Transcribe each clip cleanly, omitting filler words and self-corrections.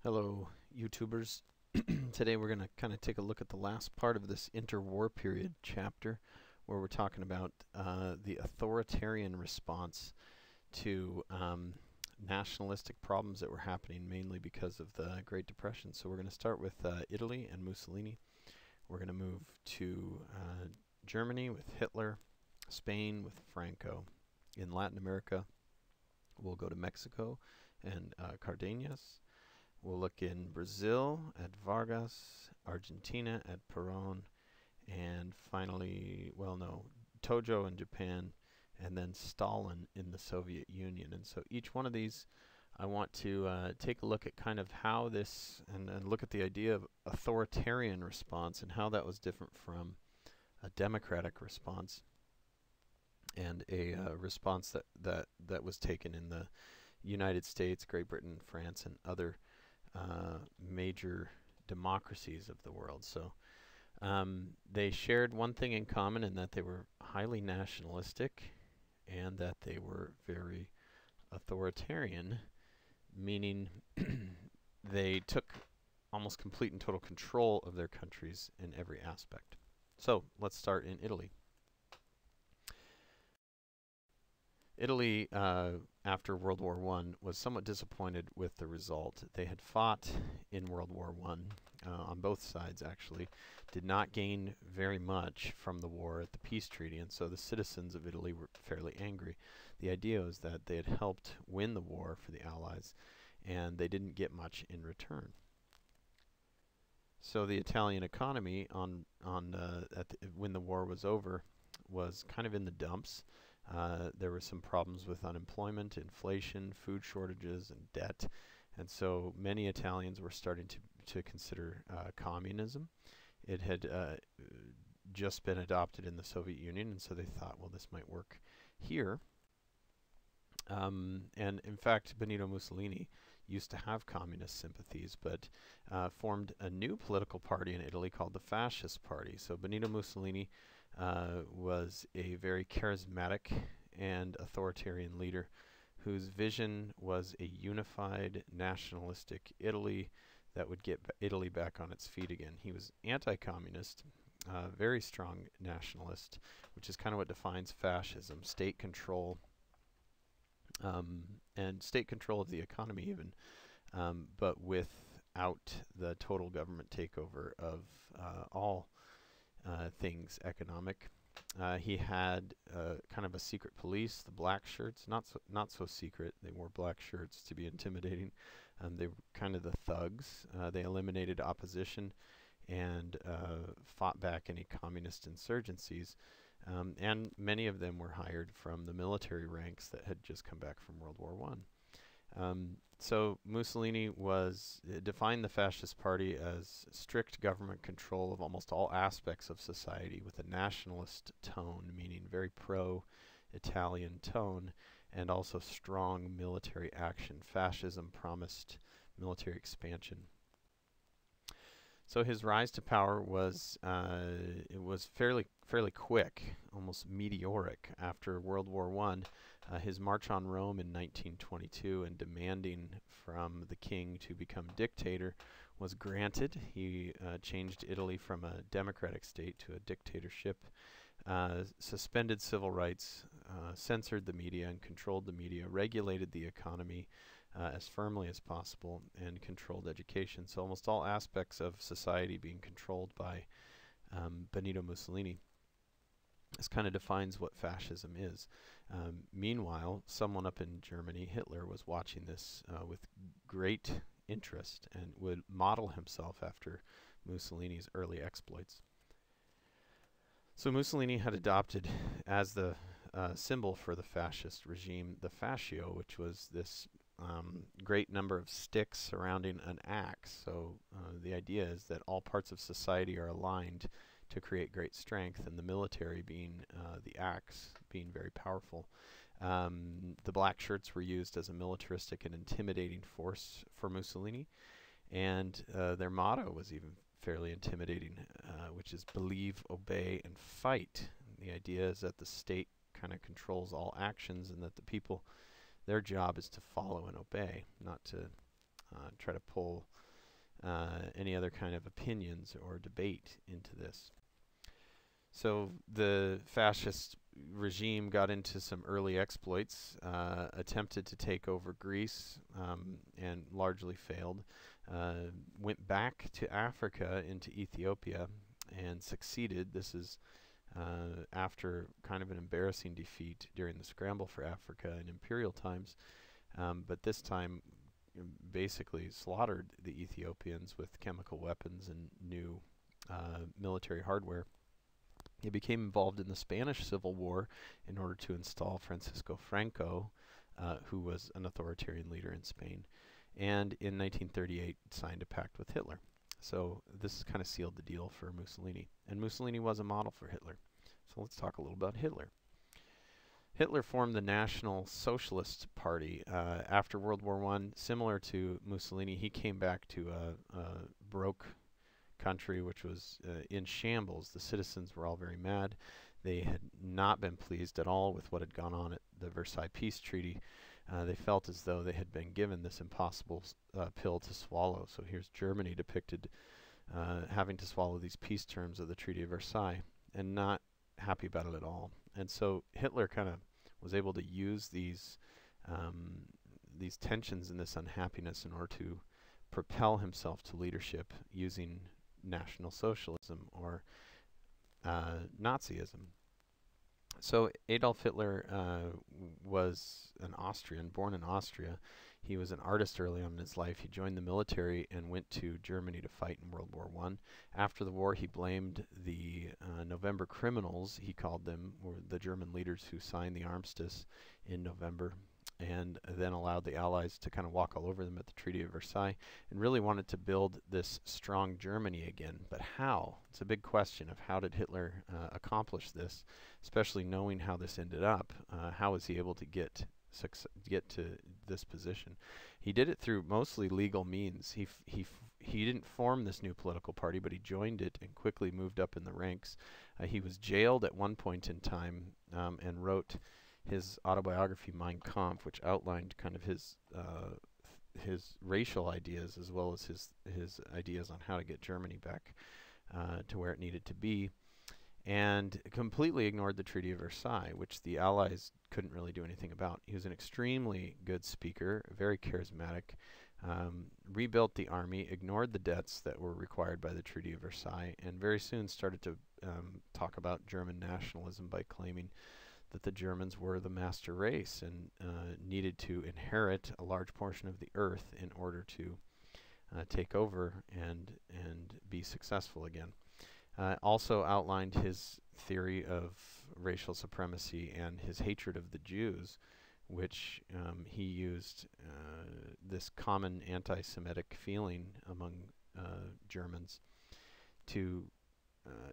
Hello, YouTubers. Today we're going to kind of take a look at the last part of this interwar period chapter, where we're talking about the authoritarian response to nationalistic problems that were happening mainly because of the Great Depression. So we're going to start with Italy and Mussolini. We're going to move to Germany with Hitler, Spain with Franco. In Latin America, we'll go to Mexico and Cardenas. We'll look in Brazil at Vargas, Argentina at Peron, and finally, Tojo in Japan, and then Stalin in the Soviet Union. And so each one of these, I want to take a look at kind of how this, and look at the idea of authoritarian response and how that was different from a democratic response and a response that was taken in the United States, Great Britain, France, and other major democracies of the world. So they shared one thing in common, in that they were highly nationalistic and that they were very authoritarian, meaning they took almost complete and total control of their countries in every aspect. So let's start in Italy. Italy, after World War I, was somewhat disappointed with the result. They had fought in World War I, on both sides actually, did not gain very much from the war at the peace treaty, and so the citizens of Italy were fairly angry. The idea was that they had helped win the war for the Allies, and they didn't get much in return. So the Italian economy, when the war was over, was kind of in the dumps. There were some problems with unemployment, inflation, food shortages, and debt. And so many Italians were starting to consider communism. It had just been adopted in the Soviet Union, and so they thought, well, this might work here. And in fact, Benito Mussolini used to have communist sympathies, but formed a new political party in Italy called the Fascist Party. So Benito Mussolini was a very charismatic and authoritarian leader whose vision was a unified nationalistic Italy that would get Italy back on its feet again. He was anti-communist, very strong nationalist, which is kind of what defines fascism: state control, and state control of the economy even, but without the total government takeover of all things economic. He had kind of a secret police, the black shirts, not so secret. They wore black shirts to be intimidating. They were kind of the thugs. They eliminated opposition and fought back any communist insurgencies. And many of them were hired from the military ranks that had just come back from World War I. So Mussolini defined the Fascist Party as strict government control of almost all aspects of society, with a nationalist tone, meaning very pro-Italian tone, and also strong military action. Fascism promised military expansion. So his rise to power was fairly quick, almost meteoric. After World War I, his march on Rome in 1922 and demanding from the king to become dictator was granted. He changed Italy from a democratic state to a dictatorship, suspended civil rights, censored the media and controlled the media, regulated the economy as firmly as possible, and controlled education. So almost all aspects of society being controlled by Benito Mussolini. This kind of defines what fascism is. Meanwhile, someone up in Germany, Hitler, was watching this with great interest and would model himself after Mussolini's early exploits. So Mussolini had adopted as the symbol for the fascist regime the Faccio, which was this great number of sticks surrounding an axe. So the idea is that all parts of society are aligned to create great strength, and the military being the axe, being very powerful. The black shirts were used as a militaristic and intimidating force for Mussolini, and their motto was even fairly intimidating, which is believe, obey, and fight. And the idea is that the state kind of controls all actions, and that the people, their job is to follow and obey, not to try to pull any other kind of opinions or debate into this. So the fascist regime got into some early exploits, attempted to take over Greece, and largely failed. Went back to Africa into Ethiopia and succeeded. This is after kind of an embarrassing defeat during the scramble for Africa in imperial times, but this time basically slaughtered the Ethiopians with chemical weapons and new military hardware. He became involved in the Spanish Civil War in order to install Francisco Franco, who was an authoritarian leader in Spain, and in 1938 signed a pact with Hitler. So this kind of sealed the deal for Mussolini, and Mussolini was a model for Hitler. So let's talk a little about Hitler. Hitler formed the National Socialist Party after World War I. Similar to Mussolini, he came back to a broke country which was in shambles. The citizens were all very mad. They had not been pleased at all with what had gone on at the Versailles Peace Treaty. They felt as though they had been given this impossible pill to swallow. So here's Germany depicted having to swallow these peace terms of the Treaty of Versailles and not happy about it at all. And so Hitler kind of was able to use these tensions and this unhappiness in order to propel himself to leadership using National Socialism or Nazism. So Adolf Hitler was an Austrian, born in Austria. He was an artist early on in his life. He joined the military and went to Germany to fight in World War I. After the war, he blamed the November criminals, he called them, were the German leaders who signed the armistice in November, and then allowed the Allies to kind of walk all over them at the Treaty of Versailles, and really wanted to build this strong Germany again. But how? It's a big question of how did Hitler accomplish this, especially knowing how this ended up. How was he able to get to this position? He did it through mostly legal means. He didn't form this new political party, but he joined it and quickly moved up in the ranks. He was jailed at one point in time and wrote his autobiography Mein Kampf, which outlined kind of his racial ideas as well as his ideas on how to get Germany back to where it needed to be, and completely ignored the Treaty of Versailles, which the Allies couldn't really do anything about. He was an extremely good speaker, very charismatic, rebuilt the army, ignored the debts that were required by the Treaty of Versailles, and very soon started to talk about German nationalism by claiming that the Germans were the master race and needed to inherit a large portion of the earth in order to take over and be successful again. Also outlined his theory of racial supremacy and his hatred of the Jews, which he used this common anti-Semitic feeling among Germans to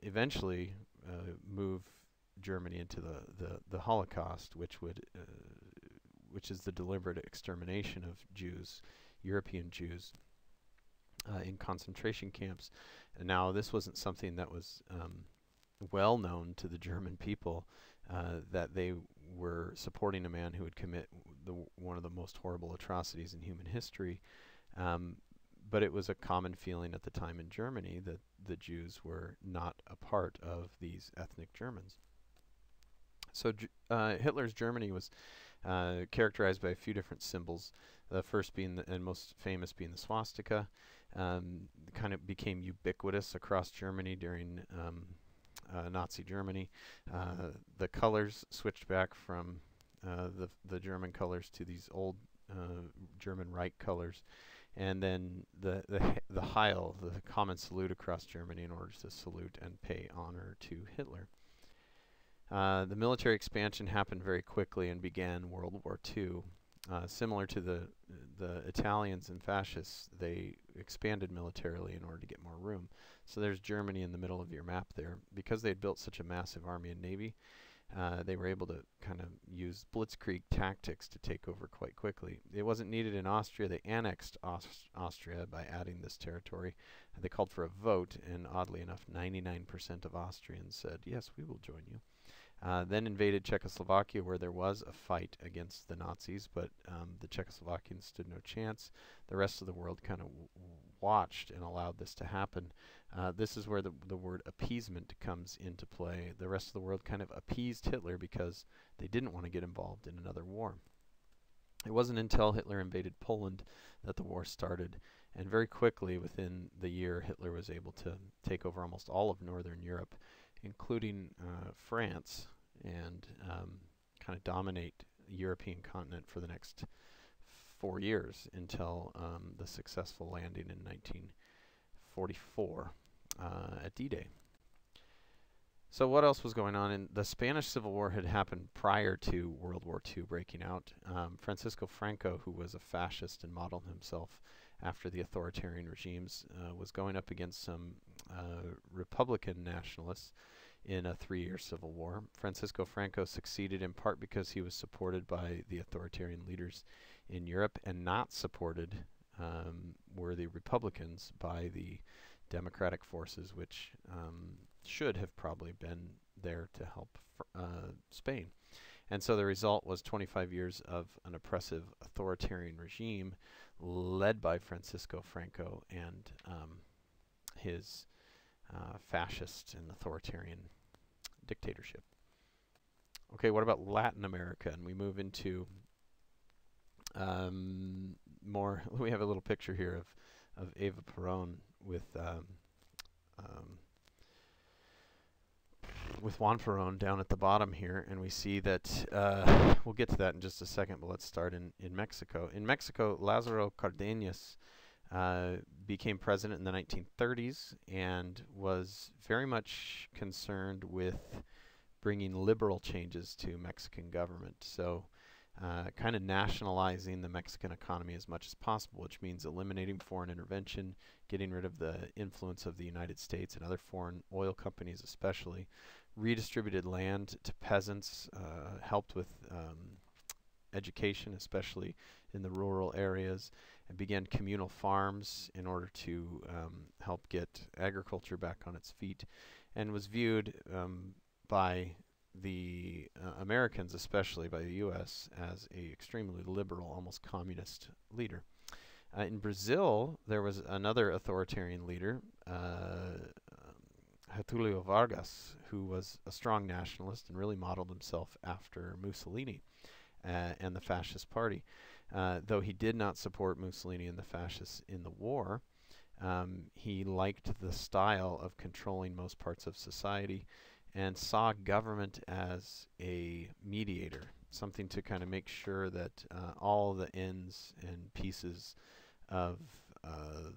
eventually move Germany into the Holocaust, which is the deliberate extermination of Jews, European Jews, in concentration camps. And now this wasn't something that was well known to the German people, that they were supporting a man who would commit one of the most horrible atrocities in human history. But it was a common feeling at the time in Germany that the Jews were not a part of these ethnic Germans. So Hitler's Germany was characterized by a few different symbols. The first being, and most famous being, the swastika. Kind of became ubiquitous across Germany during Nazi Germany. The colors switched back from the German colors to these old German Reich colors, and then the Heil, the common salute across Germany in order to salute and pay honor to Hitler. The military expansion happened very quickly and began World War II. Similar to the Italians and fascists, they expanded militarily in order to get more room. So there's Germany in the middle of your map there. Because they had built such a massive army and navy, they were able to kind of use blitzkrieg tactics to take over quite quickly. It wasn't needed in Austria. They annexed Austria by adding this territory. They called for a vote, and oddly enough, 99% of Austrians said, yes, we will join you. Then invaded Czechoslovakia, where there was a fight against the Nazis, but the Czechoslovakians stood no chance. The rest of the world kind of watched and allowed this to happen. This is where the word appeasement comes into play. The rest of the world kind of appeased Hitler because they didn't want to get involved in another war. It wasn't until Hitler invaded Poland that the war started, and very quickly, within the year, Hitler was able to take over almost all of Northern Europe, including France, and kind of dominate the European continent for the next 4 years until the successful landing in 1944 at D-Day. So what else was going on? The Spanish Civil War had happened prior to World War II breaking out. Francisco Franco, who was a fascist and modeled himself after the authoritarian regimes, was going up against some Republican nationalists in a 3-year civil war. Francisco Franco succeeded in part because he was supported by the authoritarian leaders in Europe, and not supported were the Republicans by the democratic forces, which should have probably been there to help Spain. And so the result was 25 years of an oppressive authoritarian regime led by Francisco Franco and his fascist and authoritarian dictatorship. Okay, what about Latin America? And we move into more. We have a little picture here of Eva Peron with Juan Peron down at the bottom here, and we see that we'll get to that in just a second, but let's start in Mexico. In Mexico, Lázaro Cárdenas became president in the 1930s and was very much concerned with bringing liberal changes to Mexican government. So kind of nationalizing the Mexican economy as much as possible, which means eliminating foreign intervention, getting rid of the influence of the United States and other foreign oil companies especially, redistributed land to peasants, helped with education, especially in the rural areas, and began communal farms in order to help get agriculture back on its feet, and was viewed by the Americans, especially by the U.S., as a extremely liberal, almost communist leader. In Brazil, there was another authoritarian leader, Vargas, who was a strong nationalist and really modeled himself after Mussolini and the Fascist Party. Though he did not support Mussolini and the fascists in the war, he liked the style of controlling most parts of society and saw government as a mediator, something to kind of make sure that all the ends and pieces of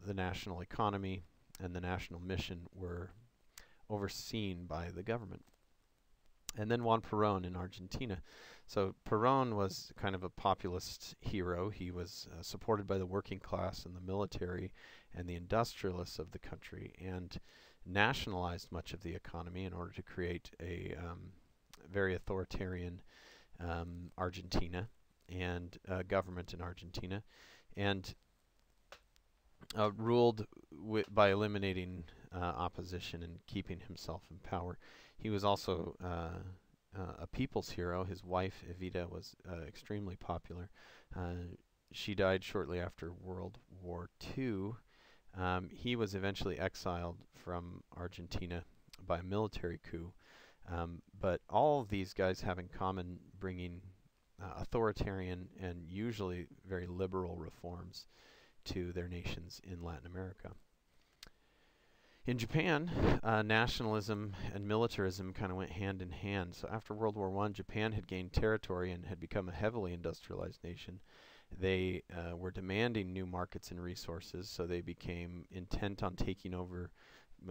the national economy and the national mission were overseen by the government. And then Juan Peron in Argentina. So Peron was kind of a populist hero. He was supported by the working class and the military and the industrialists of the country, and nationalized much of the economy in order to create a very authoritarian Argentina and government in Argentina, and ruled by eliminating opposition and keeping himself in power. He was also a people's hero. His wife, Evita, was extremely popular. She died shortly after World War II. He was eventually exiled from Argentina by a military coup. But all of these guys have in common bringing authoritarian and usually very liberal reforms to their nations in Latin America. In Japan, nationalism and militarism kind of went hand in hand. So after World War I, Japan had gained territory and had become a heavily industrialized nation. They were demanding new markets and resources, so they became intent on taking over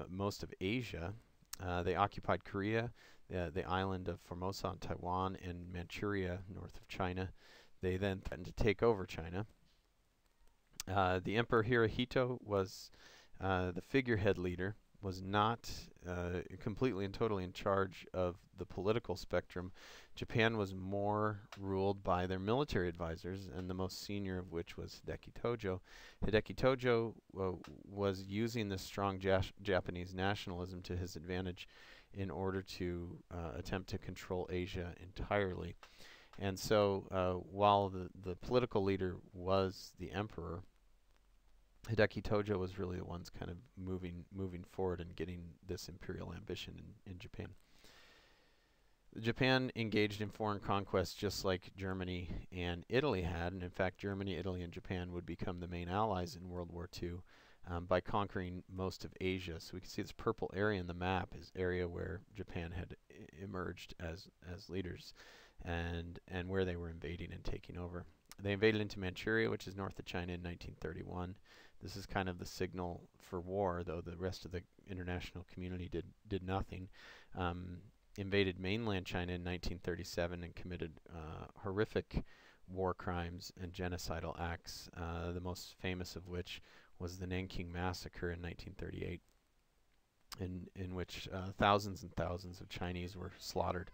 most of Asia. They occupied Korea, the island of Formosa on Taiwan, and Manchuria, north of China. They then threatened to take over China. The Emperor Hirohito was the figurehead leader, was not completely and totally in charge of the political spectrum. Japan was more ruled by their military advisors, and the most senior of which was Hideki Tojo. Hideki Tojo was using this strong Japanese nationalism to his advantage in order to attempt to control Asia entirely. And so while the political leader was the emperor, Hideki Tojo was really the ones kind of moving forward and getting this imperial ambition in Japan. Japan engaged in foreign conquest just like Germany and Italy had, and in fact Germany, Italy, and Japan would become the main allies in World War II by conquering most of Asia. So we can see this purple area in the map is area where Japan had emerged as leaders and where they were invading and taking over. They invaded into Manchuria, which is north of China, in 1931. This is kind of the signal for war, though the rest of the international community did nothing. Invaded mainland China in 1937 and committed horrific war crimes and genocidal acts, the most famous of which was the Nanking Massacre in 1938, in which thousands and thousands of Chinese were slaughtered.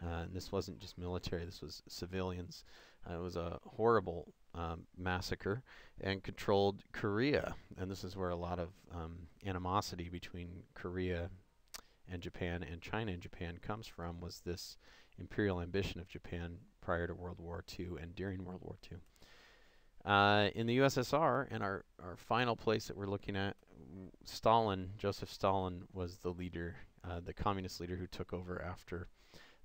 And this wasn't just military, this was civilians. It was a horrible massacre and controlled Korea. And this is where a lot of animosity between Korea and Japan and China and Japan comes from, was this imperial ambition of Japan prior to World War II and during World War II. In the USSR, and our final place that we're looking at, Stalin, Joseph Stalin, was the leader, the communist leader who took over after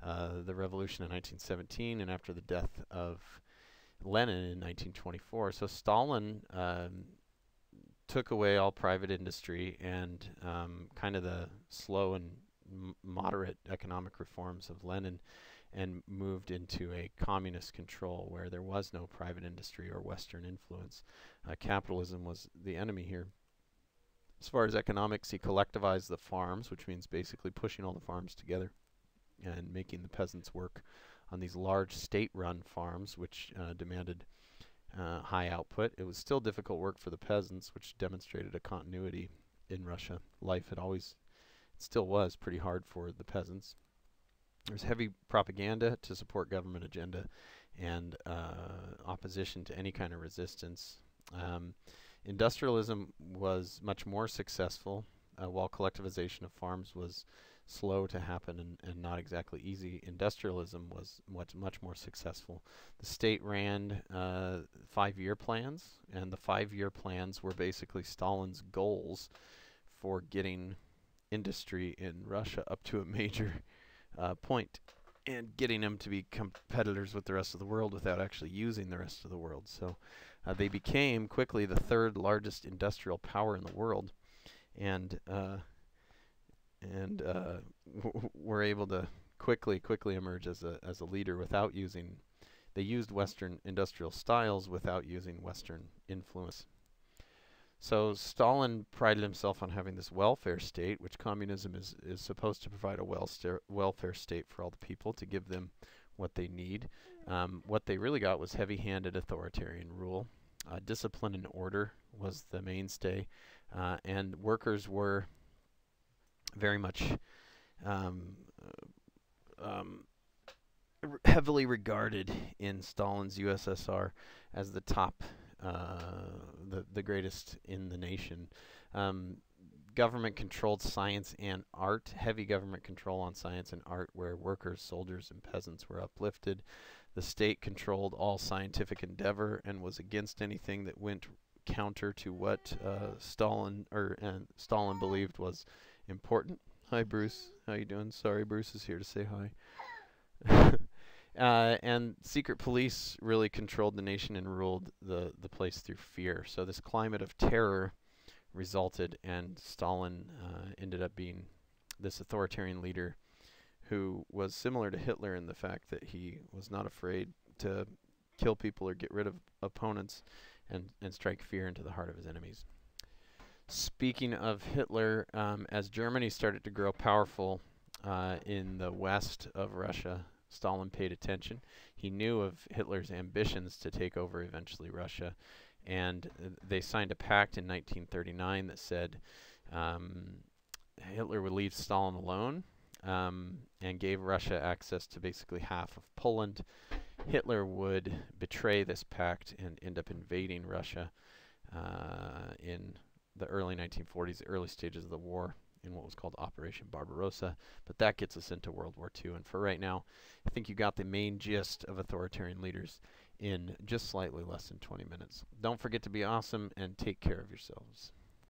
the revolution in 1917 and after the death of Lenin in 1924. So Stalin took away all private industry and kind of the slow and moderate economic reforms of Lenin, and moved into a communist control where there was no private industry or Western influence. Capitalism was the enemy here. As far as economics, he collectivized the farms, which means basically pushing all the farms together and making the peasants work on these large state-run farms, which demanded high output. It was still difficult work for the peasants, which demonstrated a continuity in Russia. Life had always, still was, pretty hard for the peasants. There was heavy propaganda to support government agenda and opposition to any kind of resistance. Industrialism was much more successful, while collectivization of farms was slow to happen and not exactly easy. Industrialism was much more successful. The state ran 5-year plans, and the 5-year plans were basically Stalin's goals for getting industry in Russia up to a major point and getting them to be competitors with the rest of the world without actually using the rest of the world. So they became quickly the 3rd largest industrial power in the world, and were able to quickly emerge as a leader without using. They used Western industrial styles without using Western influence. So Stalin prided himself on having this welfare state, which communism is supposed to provide a welfare state for all the people to give them what they need. What they really got was heavy-handed authoritarian rule. Discipline and order was the mainstay, and workers were very much heavily regarded in Stalin's USSR as the top, the greatest in the nation. Government controlled science and art, heavy government control on science and art, where workers, soldiers, and peasants were uplifted. The state controlled all scientific endeavor and was against anything that went counter to what Stalin believed was important. Hi, Bruce. How you doing? Sorry, Bruce is here to say hi. And secret police really controlled the nation and ruled the place through fear. So this climate of terror resulted, and Stalin ended up being this authoritarian leader who was similar to Hitler in the fact that he was not afraid to kill people or get rid of opponents and strike fear into the heart of his enemies. Speaking of Hitler, as Germany started to grow powerful in the west of Russia, Stalin paid attention. He knew of Hitler's ambitions to take over eventually Russia, and they signed a pact in 1939 that said Hitler would leave Stalin alone and gave Russia access to basically half of Poland. Hitler would betray this pact and end up invading Russia in the early 1940s, the early stages of the war, in what was called Operation Barbarossa. But that gets us into World War II. And for right now, I think you got the main gist of authoritarian leaders in just slightly less than 20 minutes. Don't forget to be awesome and take care of yourselves.